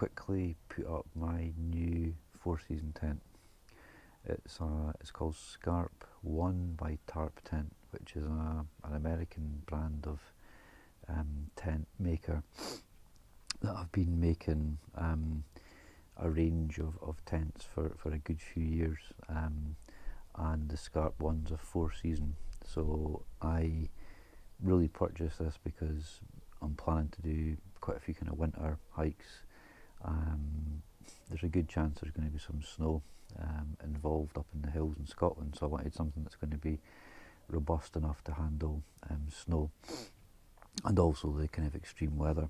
quickly put up my new 4-season tent. It's called Scarp 1 by Tarptent, which is an American brand of tent maker that have been making a range of tents for a good few years, and the Scarp one's a 4-season. So I really purchased this because I'm planning to do quite a few kind of winter hikes. There's a good chance there's going to be some snow involved up in the hills in Scotland, so I wanted something that's going to be robust enough to handle snow and also the kind of extreme weather.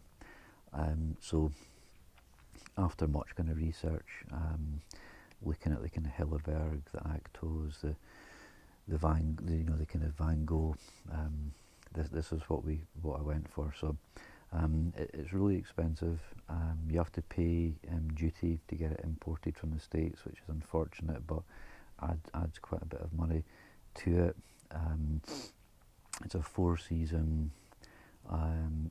So after much kind of research, looking at the kind of Hilleberg, the Actos, the kind of Van Gogh, this is what I went for. So it's really expensive. You have to pay duty to get it imported from the States, which is unfortunate, but adds quite a bit of money to it. It's a 4-season.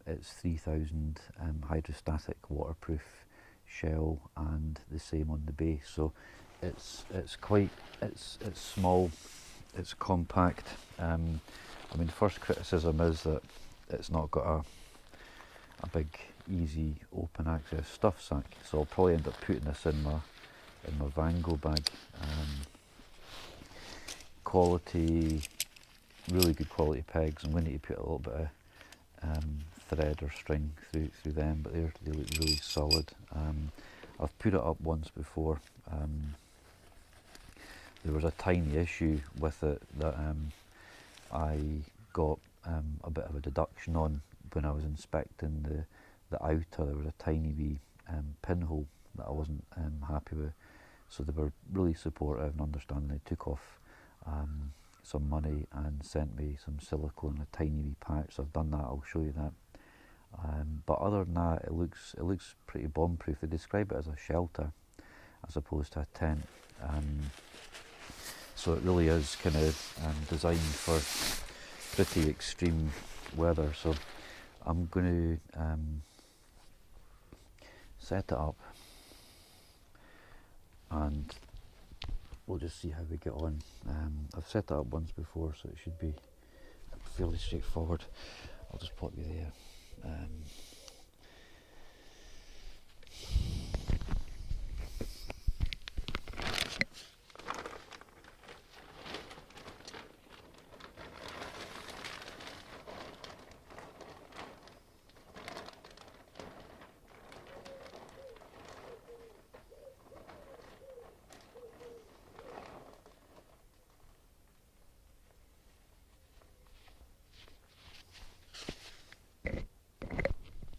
It's 3,000 hydrostatic waterproof shell, and the same on the base. So it's small, it's compact. I mean, first criticism is that it's not got a big, easy, open access stuff sack. So I'll probably end up putting this in my Van Gogh bag. Quality, really good quality pegs. I'm going to need to put a little bit of thread or string through them, but they look really solid. I've put it up once before. There was a tiny issue with it that I got a bit of a deduction on when I was inspecting the outer. There was a tiny wee pinhole that I wasn't happy with, so they were really supportive and understanding. They took off some money and sent me some silicone and a tiny wee patch. So I've done that. I'll show you that. But other than that, it looks pretty bomb-proof. They describe it as a shelter as opposed to a tent. So it really is kind of designed for pretty extreme weather. So I'm going to set it up, and we'll just see how we get on. I've set it up once before, so it should be fairly straightforward. I'll just pop you there.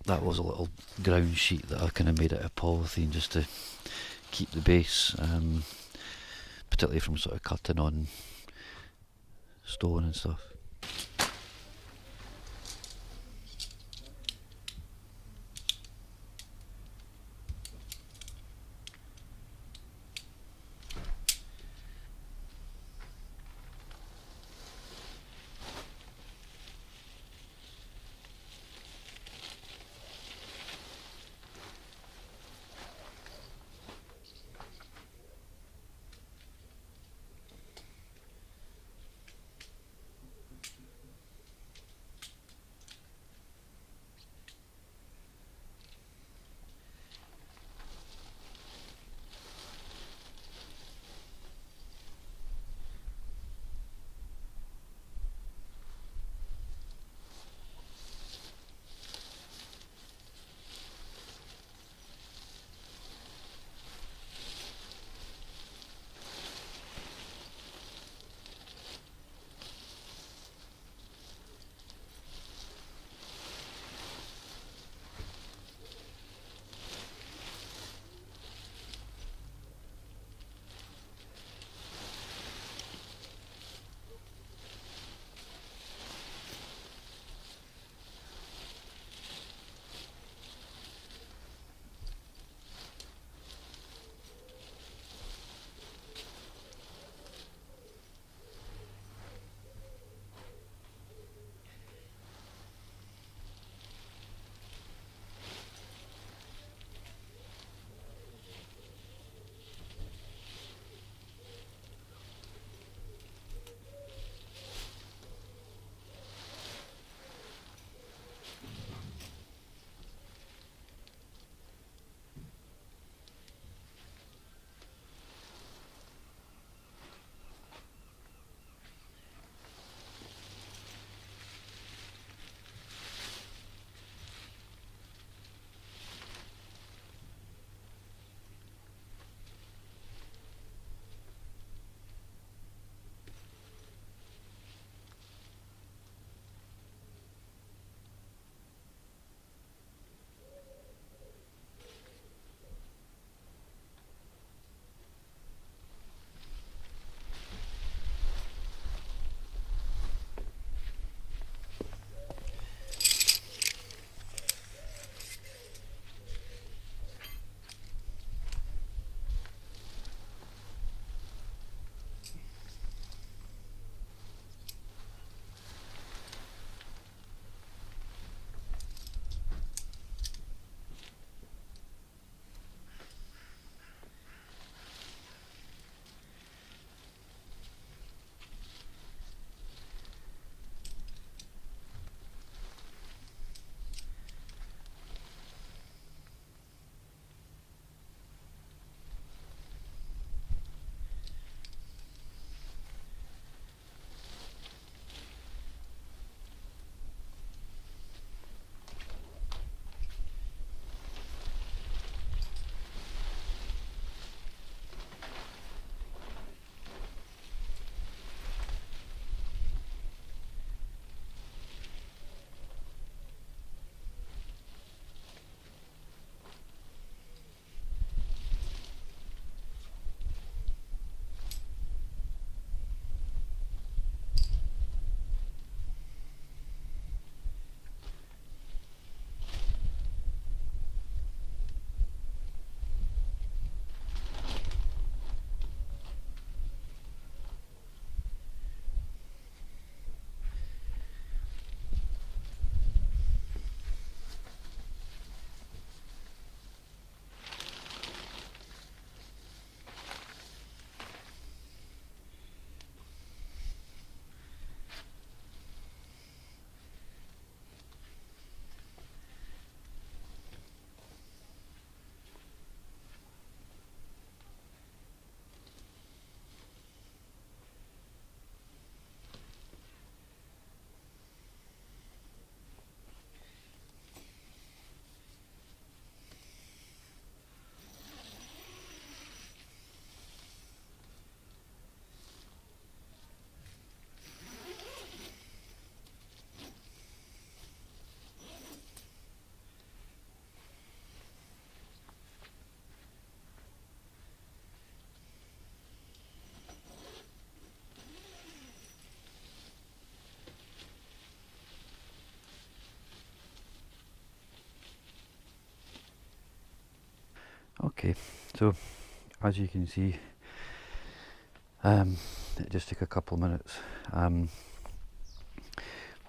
That was a little ground sheet that I kind of made out of polythene just to keep the base, particularly from sort of cutting on stone and stuff. Okay, so as you can see, it just took a couple of minutes.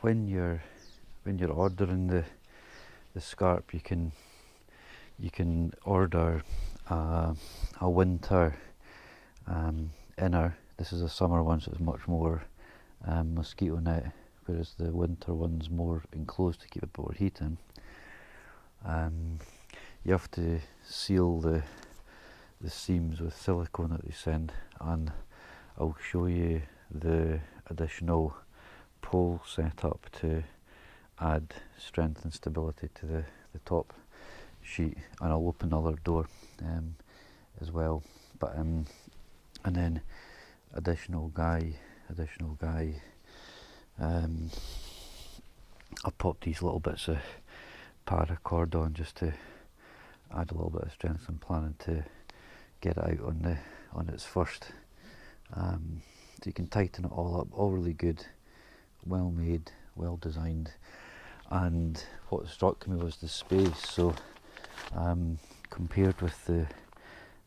When you're ordering the Scarp, you can order a winter inner. This is a summer one, so it's much more mosquito net, whereas the winter one's more enclosed to keep a bit more heat in. You have to seal the seams with silicone that they send, and I'll show you the additional pole setup to add strength and stability to the top sheet, and I'll open the other door as well. But and then additional guy. I popped these little bits of paracord on just to add a little bit of strength. I'm planning to get it out on its first. So you can tighten it all up, all really good, well made, well designed. And what struck me was the space. So compared with the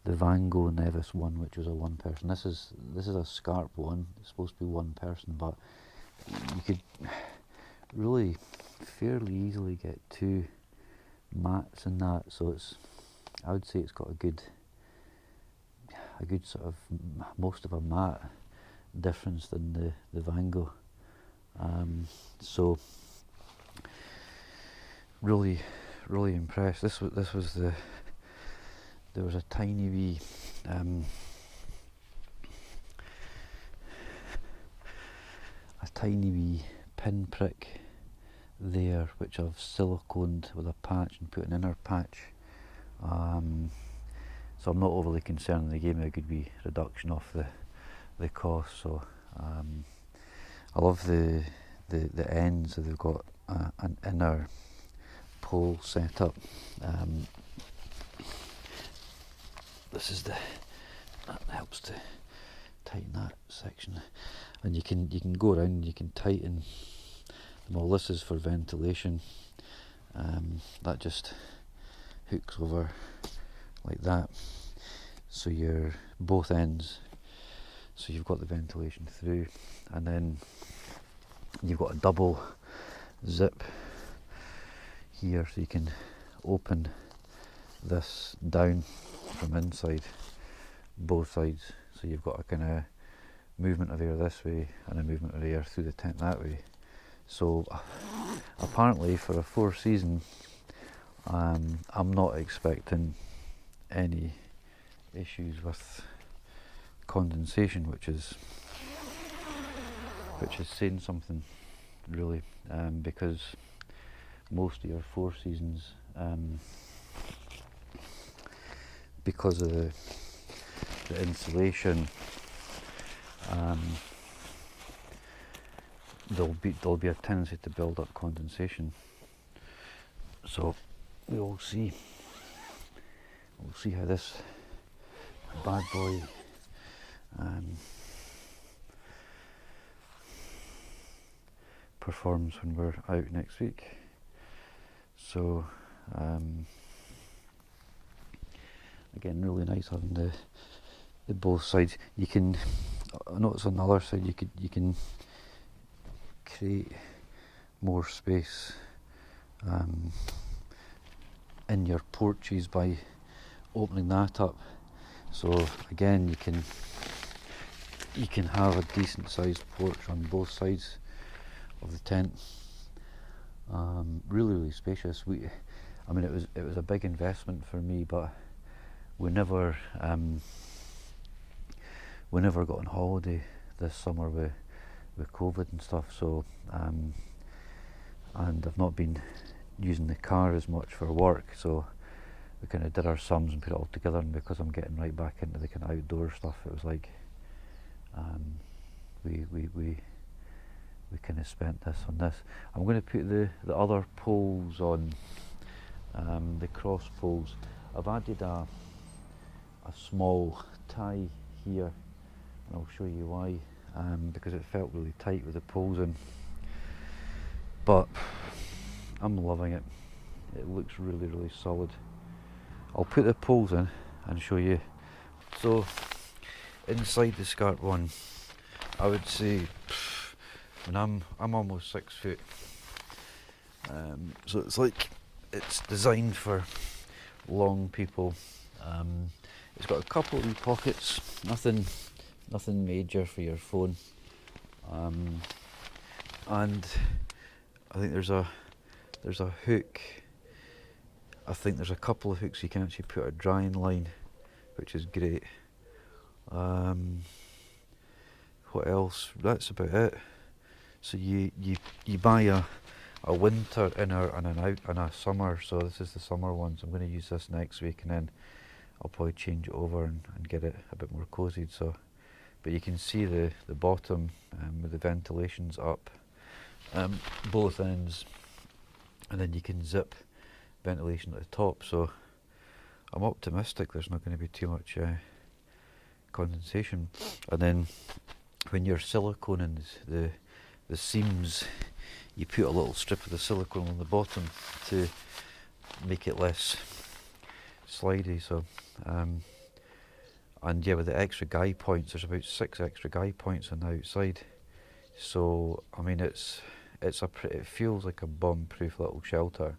Van Gogh Nevis one, which was a one person, this is a Scarp one. It's supposed to be one person, but you could really fairly easily get two mats in that. So I would say it's got a good sort of most of a mat difference than the Van Gogh. So really impressed. This was there was a tiny wee pinprick there, which I've siliconed with a patch and put an inner patch. So I'm not overly concerned. They gave me a good wee reduction off the cost. So I love the ends. So they've got an inner pole setup. This is that helps to tighten that section, and you can go around and you can tighten them all. This is for ventilation. That just hooks over like that, so you're both ends, so you've got the ventilation through, and then you've got a double zip here, so you can open this down from inside both sides, so you've got a kind of movement of air this way and a movement of air through the tent that way. So apparently for a 4-season, I'm not expecting any issues with condensation, which is saying something really, because most of your 4 seasons, because of the insulation, there'll be a tendency to build up condensation. So we'll see how this bad boy performs when we're out next week. So again, really nice having the both sides. You can, I notice on the other side, you can create more space in your porches by opening that up. So again, you can have a decent sized porch on both sides of the tent. Really spacious. I mean, it was a big investment for me, but we never got on holiday this summer with COVID and stuff. So and I've not been using the car as much for work. So we kind of did our sums and put it all together. And because I'm getting right back into the kind of outdoor stuff, it was like we kind of spent this on this. I'm going to put the other poles on, the cross poles. I've added a small tie here, and I'll show you why, because it felt really tight with the poles in, but I'm loving it. It looks really solid. I'll put the poles in and show you. So inside the Scarp one, I would say, and I'm almost 6 foot, so it's like it's designed for long people. It's got a couple of wee pockets, nothing major for your phone, and I think there's a hook. I think there's a couple of hooks you can actually put a drying line, which is great. What else? That's about it. So you buy a winter inner and an out and a summer. So this is the summer one. So I'm going to use this next week, and then I'll probably change it over and get it a bit more cozied. So, but you can see the bottom with the ventilations up, both ends, and then you can zip ventilation at the top. So I'm optimistic there's not going to be too much condensation. And then when you're siliconing the seams, you put a little strip of the silicone on the bottom to make it less slidey. So and yeah, with the extra guy points, there's about 6 extra guy points on the outside. So I mean, it feels like a bomb-proof little shelter,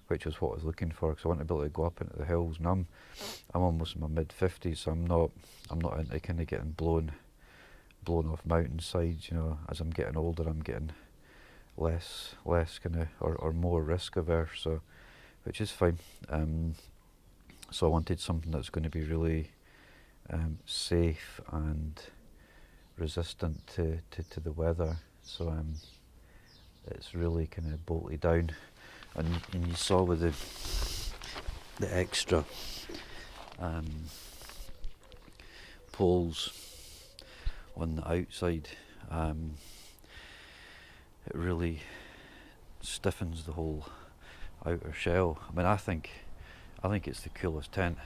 which is what I was looking for, because I want to be able to go up into the hills. And I'm almost in my mid-50s, so I'm not into kind of getting blown off mountainsides. You know, as I'm getting older, I'm getting less kind of or more risk averse. So, which is fine. So I wanted something that's going to be really safe and resistant to the weather. So it's really kind of bolted down, and you saw with the extra poles on the outside, it really stiffens the whole outer shell. I mean, I think it's the coolest tent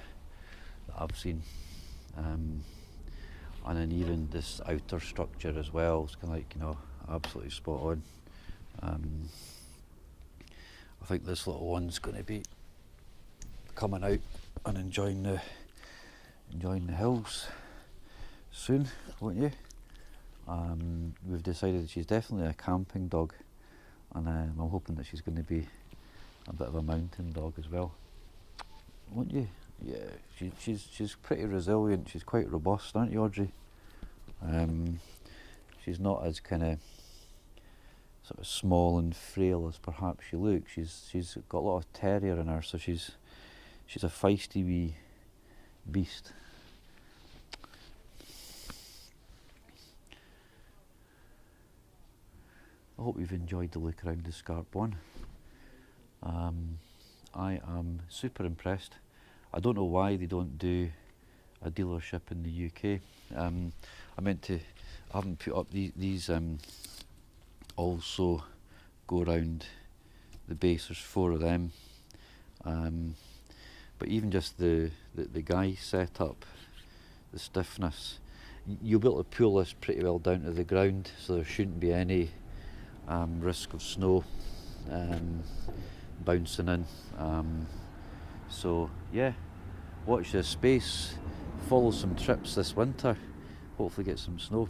that I've seen. And then even this outer structure as well, it's kind of like, you know, absolutely spot on. I think this little one's going to be coming out and enjoying the hills soon, won't you? We've decided she's definitely a camping dog, and I'm hoping that she's going to be a bit of a mountain dog as well, won't you? Yeah, she's pretty resilient. She's quite robust, aren't you, Audrey? She's not as kind of sort of small and frail as perhaps she looks. She's got a lot of terrier in her, so she's a feisty wee beast. I hope you've enjoyed the look around the Scarp one. I am super impressed. I don't know why they don't do a dealership in the UK. I haven't put up these also go around the base. There's 4 of them. But even just the guy setup, the stiffness, you'll be able to pull this pretty well down to the ground, so there shouldn't be any risk of snow bouncing in. So yeah, watch this space, follow some trips this winter, hopefully get some snow.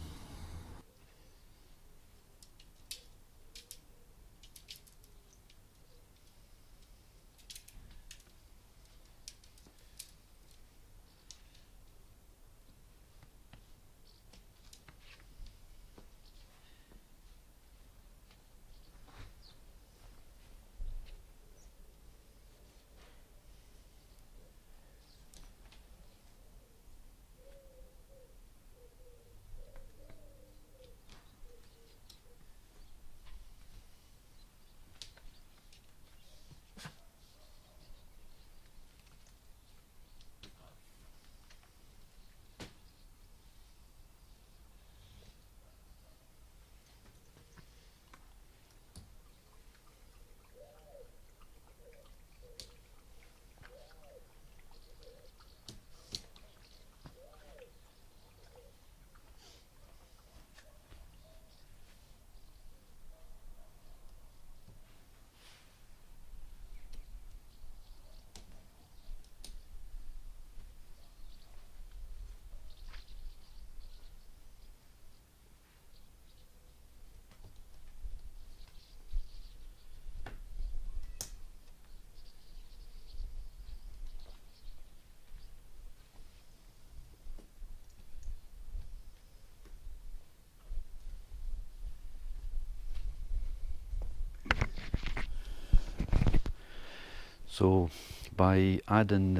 So by adding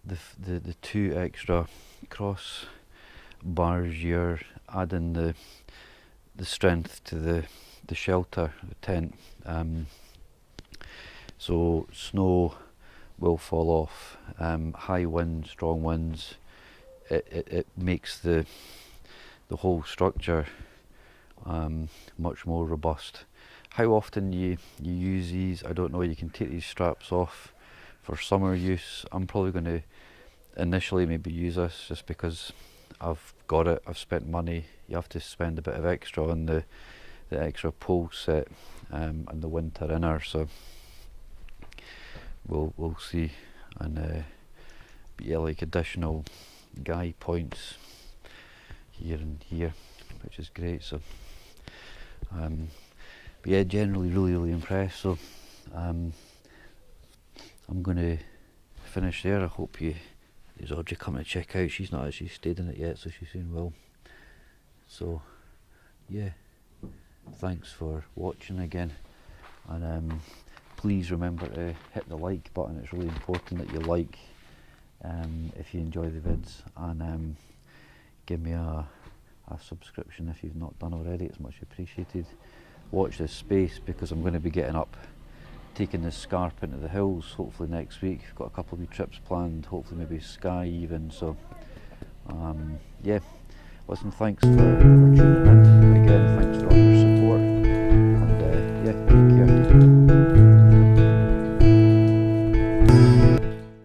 the two extra cross bars, you're adding the strength to the shelter, the tent. So snow will fall off. High winds, strong winds, it makes the whole structure much more robust. How often you use these, I don't know. You can take these straps off for summer use. I'm probably going to initially maybe use this just because I've got it, I've spent money. You have to spend a bit of extra on the extra pole set and the winter inner, so we'll see. And yeah, like additional guy points here and here, which is great. So but yeah, generally really impressed. So I'm going to finish there. I hope there's Audrey coming to check out. She's not actually stayed in it yet, so she's saying well. So yeah, thanks for watching again, and please remember to hit the like button. It's really important that you like if you enjoy the vids, and give me a subscription if you've not done already. It's much appreciated. Watch this space because I'm going to be getting up, taking this Scarp into the hills hopefully next week. I've got a couple of wee trips planned, hopefully maybe Skye even. So yeah, listen, thanks for tuning in again. Thanks to others.